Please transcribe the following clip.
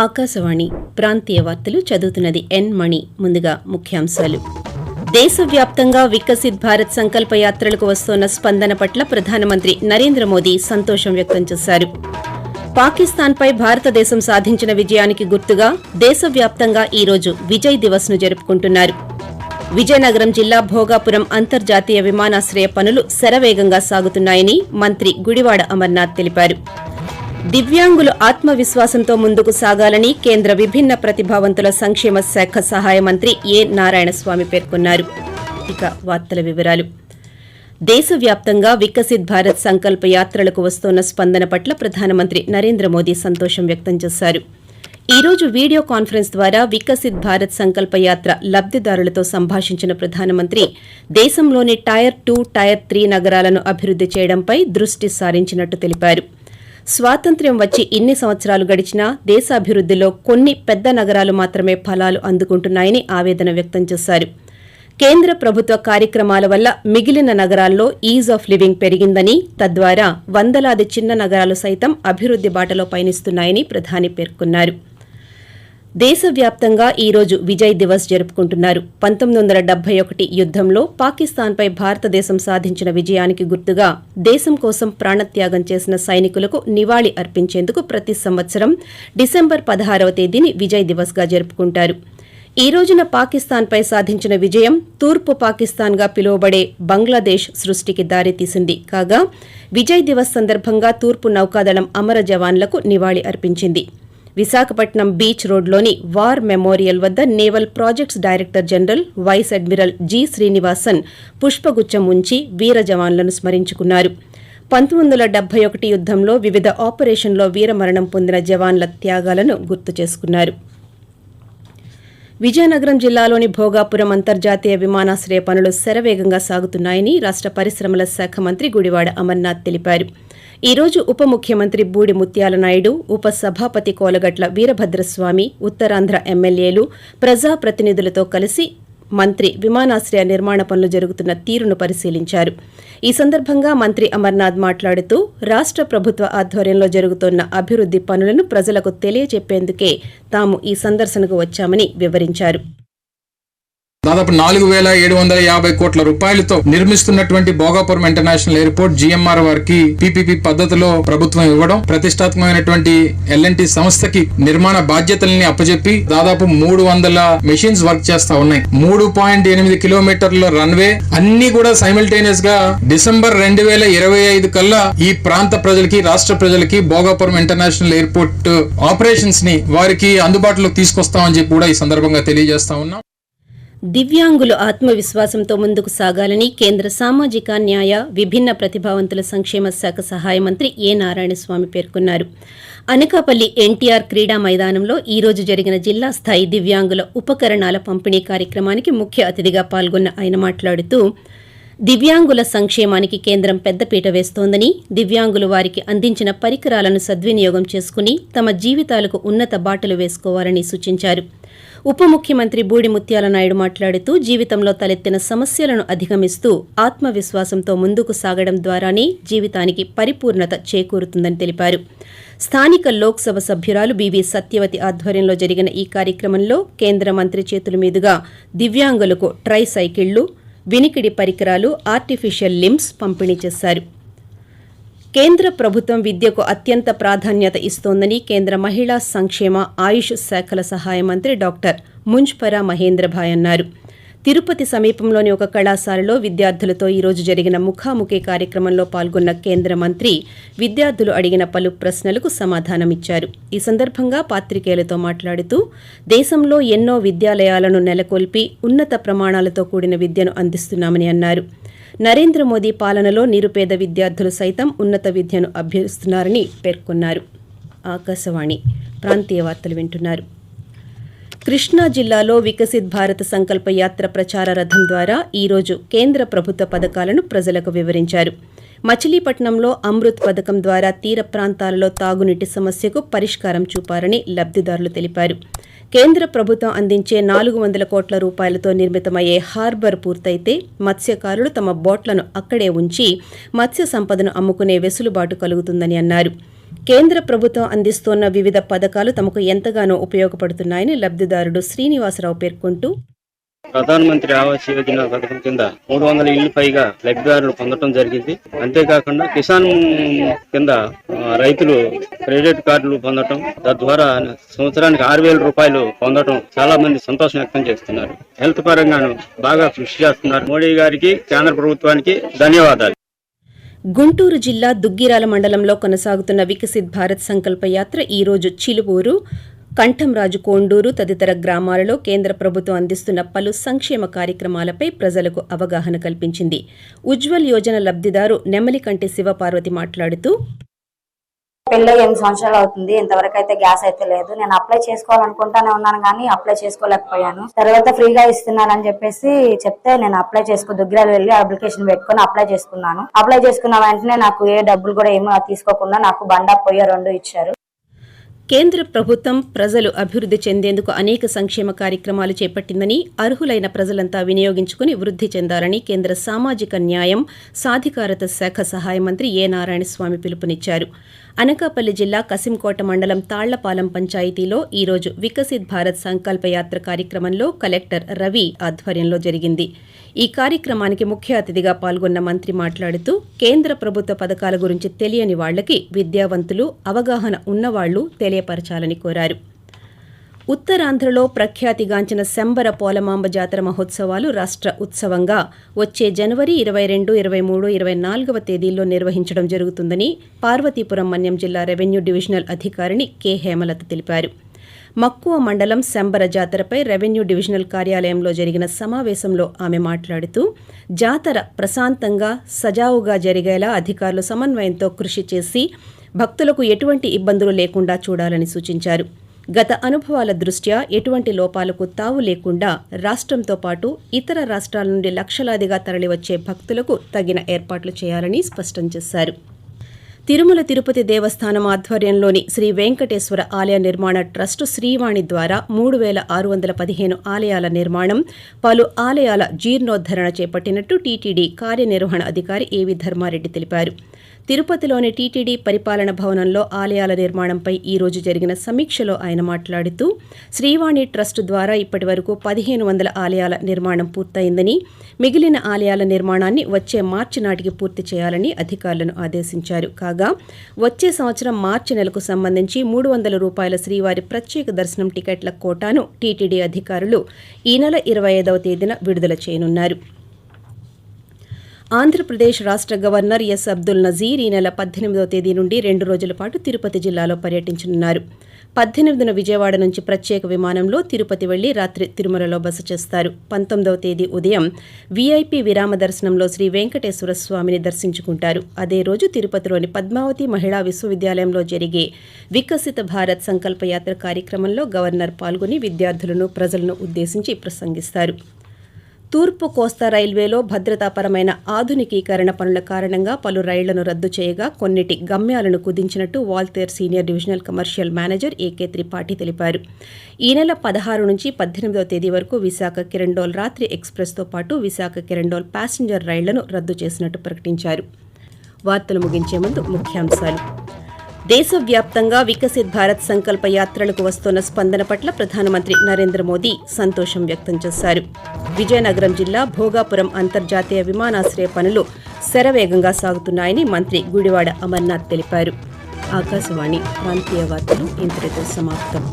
ఆకాశవాణి ప్రాంతీయ వార్తలు చదువుతున్నది ఎన్ మణి. ముందుగా ముఖ్యాంశాలు. దేశవ్యాప్తంగా వికసిత్ భారత్ సంకల్ప యాత్రలకు వస్తోన్న స్పందన పట్ల ప్రధానమంత్రి నరేంద్ర మోదీ సంతోషం వ్యక్తం చేశారు. పాకిస్తాన్పై భారతదేశం సాధించిన విజయానికి గుర్తుగా దేశవ్యాప్తంగా ఈ రోజు విజయ్ దివస్ ను జరుపుకుంటున్నారు. విజయనగరం జిల్లా భోగాపురం అంతర్జాతీయ విమానాశ్రయ పనులు శరవేగంగా సాగుతున్నాయని మంత్రి గుడివాడ అమర్నాథ్ తెలిపారు. దివ్యాంగులు ఆత్మవిశ్వాసంతో ముందుకు సాగాలని కేంద్ర విభిన్న ప్రతిభావంతుల సంక్షేమ శాఖ సహాయ మంత్రి ఏ నారాయణస్వామి పేర్కొన్నారు. ఇక వార్తల వివరాలు. దేశవ్యాప్తంగా వికసిత్ భారత్ సంకల్ప యాత్రలకు వస్తోన్న స్పందన పట్ల ప్రధానమంత్రి నరేంద్ర మోదీ సంతోషం వ్యక్తం చేశారు. ఈ రోజు వీడియో కాన్ఫరెన్స్ ద్వారా వికసిత్ భారత్ సంకల్ప యాత్ర లబ్దిదారులతో సంభాషించిన ప్రధానమంత్రి దేశంలోని టైర్ 2, టైర్ 3 నగరాలను అభివృద్ది చేయడంపై దృష్టి సారించినట్టు తెలిపారు. స్వాతంత్ర్యం వచ్చి ఇన్ని సంవత్సరాలు గడిచినా దేశాభివృద్దిలో కొన్ని పెద్ద నగరాలు మాత్రమే ఫలాలు అందుకుంటున్నాయని ఆవేదన వ్యక్తం చేశారు. కేంద్ర ప్రభుత్వ కార్యక్రమాల వల్ల మిగిలిన నగరాల్లో ఈజ్ ఆఫ్ లివింగ్ పెరిగిందని, తద్వారా వందలాది చిన్న నగరాలు సైతం అభివృద్ది బాటలో పయనిస్తున్నాయని ప్రధాని పేర్కొన్నారు. దేశవ్యాప్తంగా ఈ రోజు విజయ్ దివస్ జరుపుకుంటున్నారు. 1971 యుద్దంలో పాకిస్తాన్పై భారతదేశం సాధించిన విజయానికి గుర్తుగా దేశం కోసం ప్రాణత్యాగం చేసిన సైనికులకు నివాళి అర్పించేందుకు ప్రతి సంవత్సరం డిసెంబర్ 16వ తేదీని విజయ్ దివస్ గా జరుపుకుంటారు. ఈ రోజున పాకిస్తాన్పై సాధించిన విజయం తూర్పు పాకిస్తాన్గా పిలువబడే బంగ్లాదేశ్ సృష్టికి దారితీసింది. కాగా విజయ్ దివస్ సందర్భంగా తూర్పు నౌకాదళం అమర జవాన్లకు నివాళి అర్పించింది. విశాఖపట్నం బీచ్ రోడ్లోని వార్ మెమోరియల్ వద్ద naval projects director general vice admiral G Srinivasan పుష్పగుచ్చం ఉంచి వీర జవాన్లను స్మరించుకున్నారు. 1971 యుద్దంలో వివిధ ఆపరేషన్లో వీరమరణం పొందిన జవాన్ల త్యాగాలను గుర్తు చేసుకున్నారు. విజయనగరం జిల్లాలోని భోగాపురం అంతర్జాతీయ విమానాశ్రయ పనులు శరవేగంగా సాగుతున్నాయని రాష్ట పరిశ్రమల శాఖ మంత్రి గుడివాడ అమర్నాథ్ తెలిపారు. ఈ రోజు ఉప ముఖ్యమంత్రి బూడి ముత్యాల నాయుడు, ఉప సభాపతి కోలగట్ల వీరభద్రస్వామి, ఉత్తరాంధ్ర ఎమ్మెల్యేలు, ప్రజాప్రతినిధులతో కలిసి మంత్రి విమానాశ్రయ నిర్మాణ పనులు జరుగుతున్న తీరును పరిశీలించారు. ఈ సందర్భంగా మంత్రి అమర్నాథ్ మాట్లాడుతూ రాష్ట ప్రభుత్వ ఆధ్వర్యంలో జరుగుతున్న అభివృద్ది పనులను ప్రజలకు తెలియజెప్పేందుకే తాము ఈ సందర్శనకు వచ్చామని వివరించారు. దాదాపు 4,750 కోట్ల రూపాయలతో నిర్మిస్తున్నటువంటి భోగాపురం ఇంటర్నేషనల్ ఎయిర్పోర్ట్ జిఎంఆర్ వారికి పీపీపీ పద్ధతిలో ప్రభుత్వం ఇవ్వడం, ప్రతిష్టాత్మకమైనటువంటి ఎల్ఎన్టీ సంస్థకి నిర్మాణ బాధ్యతల్ని అప్పచెప్పి దాదాపు 300 మెషిన్స్ వర్క్ చేస్తా ఉన్నాయి. 3.8 కిలోమీటర్ల రన్వే అన్ని కూడా సైమల్టేనియస్ గా డిసెంబర్ 2025 కల్లా ఈ ప్రాంత ప్రజలకి, రాష్ట్ర ప్రజలకి భోగాపురం ఇంటర్నేషనల్ ఎయిర్పోర్ట్ ఆపరేషన్స్ ని వారికి అందుబాటులోకి తీసుకొస్తామని చెప్పి కూడా ఈ సందర్భంగా తెలియజేస్తా ఉన్నాం. దివ్యాంగులు ఆత్మవిశ్వాసంతో ముందుకు సాగాలని కేంద్ర సామాజిక న్యాయ, విభిన్న ప్రతిభావంతుల సంక్షేమ శాఖ సహాయ మంత్రి ఏ నారాయణస్వామి పేర్కొన్నారు. అనకాపల్లి ఎన్టీఆర్ క్రీడా మైదానంలో ఈ రోజు జరిగిన జిల్లా స్థాయి దివ్యాంగుల ఉపకరణాల పంపిణీ కార్యక్రమానికి ముఖ్య అతిథిగా పాల్గొన్న ఆయన మాట్లాడుతూ దివ్యాంగుల సంక్షేమానికి కేంద్రం పెద్దపీట వేస్తోందని, దివ్యాంగులు వారికి అందించిన పరికరాలను సద్వినియోగం చేసుకుని తమ జీవితాలకు ఉన్నత బాటలు వేసుకోవాలని సూచించారు. ఉప ముఖ్యమంత్రి బూడి ముత్యాల నాయుడు మాట్లాడుతూ జీవితంలో తలెత్తిన సమస్యలను అధిగమిస్తూ ఆత్మవిశ్వాసంతో ముందుకు సాగడం ద్వారానే జీవితానికి పరిపూర్ణత చేకూరుతుందని తెలిపారు. స్థానిక లోక్సభ సభ్యురాలు బివి సత్యవతి ఆధ్వర్యంలో జరిగిన ఈ కార్యక్రమంలో కేంద్ర మంత్రి చేతుల మీదుగా దివ్యాంగులకు ట్రై సైకిళ్లు, వినికిడి పరికరాలు, ఆర్టిఫిషియల్ లింబ్స్ పంపిణీ చేశారు. కేంద్ర ప్రభుత్వం విద్యకు అత్యంత ప్రాధాన్యత ఇస్తోందని కేంద్ర మహిళా సంక్షేమ, ఆయుష్ శాఖల సహాయ మంత్రి డాక్టర్ ముంజ్పరా మహేంద్రభాయ్ అన్నారు. తిరుపతి సమీపంలోని ఒక కళాశాలలో విద్యార్థులతో ఈ రోజు జరిగిన ముఖాముఖి కార్యక్రమంలో పాల్గొన్న కేంద్ర మంత్రి విద్యార్థులు అడిగిన పలు ప్రశ్నలకు సమాధానమిచ్చారు. ఈ సందర్భంగా పాత్రికేయులతో మాట్లాడుతూ దేశంలో ఎన్నో విద్యాలయాలను నెలకొల్పి ఉన్నత ప్రమాణాలతో కూడిన విద్యను అందిస్తున్నామని అన్నారు. నరేంద్ర మోదీ పాలనలో నిరుపేద విద్యార్థులు సైతం ఉన్నత విద్యను అభ్యసిస్తున్నారని పేర్కొన్నారు. ఆకాశవాణి ప్రాంతీయ వార్తలు వింటున్నారు. కృష్ణా జిల్లాలో వికసిత్ భారత్ సంకల్ప యాత్ర ప్రచార రథం ద్వారా ఈ రోజు కేంద్ర ప్రభుత్వ పథకాలను ప్రజలకు వివరించారు. మచిలీపట్నంలో అమృత్ పథకం ద్వారా తీర ప్రాంతాలలో తాగునీటి సమస్యకు పరిష్కారం చూపారని లబ్దిదారులు తెలిపారు. కేంద్ర ప్రభుత్వం అందించే 400 కోట్ల రూపాయలతో నిర్మితమయ్యే హార్బర్ పూర్తయితే మత్స్యకారులు తమ బోట్లను అక్కడే ఉంచి మత్స్య సంపదను అమ్ముకునే వెసులుబాటు కలుగుతుందని అన్నారు. కేంద్ర ప్రభుత్వం అందిస్తోన్న వివిధ పథకాలు తమకు ఎంతగానో ఉపయోగపడుతున్నాయని లబ్దిదారుడు శ్రీనివాసరావు పేర్కొంటూ, ప్రధానమంత్రి ఆవాస్ యోజన పథకం కింద 300 ఇళ్లు పైగా లబ్ధిదారులు పొందడం జరిగింది. అంతేకాకుండా కిసాన్ కింద రైతులు క్రెడిట్ కార్డులు పొందడం, తద్వారా సంవత్సరానికి 6,000 రూపాయలు పొందడం చాలా మంది సంతోషం వ్యక్తం చేస్తున్నారు. హెల్త్ పరంగాను బాగా కృషి చేస్తున్నారు. మోడీ గారికి, కేంద్ర ప్రభుత్వానికి ధన్యవాదాలు. గుంటూరు జిల్లా దుగ్గిరాల మండలంలో కొనసాగుతున్న వికసిత్ భారత్ సంకల్ప యాత్ర ఈ రోజు చిలువూరు, కంఠంరాజు కోండూరు తదితర గ్రామాలలో కేంద్ర ప్రభుత్వం అందిస్తున్న పలు సంక్షేమ కార్యక్రమాలపై ప్రజలకు అవగాహన కల్పించింది. ఉజ్వల్ యోజన లబ్దిదారు నెమలికంటి శివపార్వతి మాట్లాడుతూ, పెళ్ళి 8 సంవత్సరాలు అవుతుంది, ఇంతవరకు అయితే గ్యాస్ అయితే లేదు. నేను అప్లై చేసుకోవాలనుకుంటానే ఉన్నాను కానీ అప్లై చేసుకోలేకపోయాను. తర్వాత ఫ్రీగా ఇస్తున్నారని చెప్పేసి చెప్తే నేను అప్లై దుగ్గిరాలు వెళ్ళి అప్లికేషన్ పెట్టుకుని అప్లై చేసుకున్నాను. అప్లై చేసుకున్న వెంటనే నాకు ఏ డబ్బులు కూడా ఏమీ తీసుకోకుండా నాకు బండా పొయ్య 2 ఇచ్చారు. కేంద్ర ప్రభుత్వం ప్రజలు అభివృద్ధి చెందేందుకు అనేక సంక్షేమ కార్యక్రమాలు చేపట్టిందని, అర్హులైన ప్రజలంతా వినియోగించుకుని వృద్ధి చెందాలని కేంద్ర సామాజిక న్యాయం, సాధికారత శాఖ సహాయ మంత్రి ఏ నారాయణస్వామి పిలుపునిచ్చారు. అనకాపల్లి జిల్లా కసింకోట మండలం తాళ్లపాలెం పంచాయతీలో ఈరోజు వికసిత్ భారత్ సంకల్ప యాత్ర కార్యక్రమంలో కలెక్టర్ రవి ఆధ్వర్యంలో జరిగింది. ఈ కార్యక్రమానికి ముఖ్య అతిథిగా పాల్గొన్న మంత్రి మాట్లాడుతూ, కేంద్ర ప్రభుత్వ పథకాల గురించి తెలియని వాళ్లకి విద్యావంతులు, అవగాహన ఉన్నవాళ్లు తెలియపరచాలని కోరారు. ఉత్తరాంధ్రలో ప్రఖ్యాతిగాంచిన శంబర పోలమాంబ జాతర మహోత్సవాలు రాష్ట్ర ఉత్సవంగా వచ్చే జనవరి 22, 23, 24వ తేదీల్లో నిర్వహించడం జరుగుతుందని పార్వతీపురం మన్యం జిల్లా రెవెన్యూ డివిజనల్ అధికారిణి కె హేమలత తెలిపారు. మక్కువ మండలం శంబర జాతరపై రెవెన్యూ డివిజనల్ కార్యాలయంలో జరిగిన సమావేశంలో ఆమె మాట్లాడుతూ, జాతర ప్రశాంతంగా, సజావుగా జరిగేలా అధికారులు సమన్వయంతో కృషి చేసి భక్తులకు ఎటువంటి ఇబ్బందులు లేకుండా చూడాలని సూచించారు. గత అనుభవాల దృష్ట్యా ఎటువంటి లోపాలకు తావు లేకుండా రాష్ట్రంతో పాటు ఇతర రాష్ట్రాల నుండి లక్షలాదిగా తరలివచ్చే భక్తులకు తగిన ఏర్పాట్లు చేయాలని స్పష్టం చేశారు. తిరుమల తిరుపతి దేవస్థానం ఆధ్వర్యంలోని శ్రీ వెంకటేశ్వర ఆలయ నిర్మాణ ట్రస్టు శ్రీవాణి ద్వారా 3,615 ఆలయాల నిర్మాణం, పలు ఆలయాల జీర్ణోద్ధరణ చేపట్టినట్టు టీటీడీ కార్యనిర్వహణ అధికారి ఏవి ధర్మారెడ్డి తెలిపారు. తిరుపతిలోని టీటీడీ పరిపాలన భవనంలో ఆలయాల నిర్మాణంపై ఈ రోజు జరిగిన సమీక్షలో ఆయన మాట్లాడుతూ, శ్రీవాణి ట్రస్టు ద్వారా ఇప్పటి వరకు 1,500 ఆలయాల నిర్మాణం పూర్తయిందని, మిగిలిన ఆలయాల నిర్మాణాన్ని వచ్చే మార్చి నాటికి పూర్తి చేయాలని అధికారులను ఆదేశించారు. కాగా వచ్చే సంవత్సరం మార్చి నెలకు సంబంధించి 300 రూపాయల శ్రీవారి ప్రత్యేక దర్శనం టికెట్ల కోటాను టీటీడీ అధికారులు ఈ నెల 25వ తేదీన విడుదల చేయనున్నారు. ఆంధ్రప్రదేశ్ రాష్ట్ర గవర్నర్ ఎస్ అబ్దుల్ నజీర్ ఈ నెల 18వ తేదీ నుండి 2 రోజుల పాటు తిరుపతి జిల్లాలో పర్యటించనున్నారు. 18న విజయవాడ నుంచి ప్రత్యేక విమానంలో తిరుపతి వెళ్లి రాత్రి తిరుమలలో బస చేస్తారు. 19వ తేదీ ఉదయం వీఐపీ విరామ దర్శనంలో శ్రీ వెంకటేశ్వర స్వామిని దర్శించుకుంటారు. అదే రోజు తిరుపతిలోని పద్మావతి మహిళా విశ్వవిద్యాలయంలో జరిగే వికసిత భారత్ సంకల్ప యాత్ర కార్యక్రమంలో గవర్నర్ పాల్గొని విద్యార్థులను, ప్రజలను ఉద్దేశించి ప్రసంగిస్తారు. తూర్పు కోస్తా రైల్వేలో భద్రతాపరమైన ఆధునికీకరణ పనుల కారణంగా పలు రైళ్లను రద్దు చేయగా కొన్నిటి గమ్యాలను కుదించినట్టు Waltair senior divisional commercial manager A K Tripathi తెలిపారు. ఈ నెల 16 నుంచి 18వ తేదీ వరకు విశాఖ కిరండోల్ రాత్రి ఎక్స్ప్రెస్తో పాటు విశాఖ కిరండోల్ ప్యాసింజర్ రైళ్లను రద్దు చేసినట్టు ప్రకటించారు. వార్తలు ముగించే ముందు ముఖ్యాంశాలు. దేశవ్యాప్తంగా వికసిత్ భారత్ సంకల్ప యాత్రలకు వస్తున్న స్పందన పట్ల ప్రధానమంత్రి నరేంద్ర మోదీ సంతోషం వ్యక్తం చేశారు. విజయనగరం జిల్లా భోగాపురం అంతర్జాతీయ విమానాశ్రయ పనులు శరవేగంగా సాగుతున్నాయని మంత్రి గుడివాడ అమర్నాథ్ తెలిపారు. ఆకాశవాణి ప్రాంతీయ వార్తలు ఇంతటితో సమాప్తం.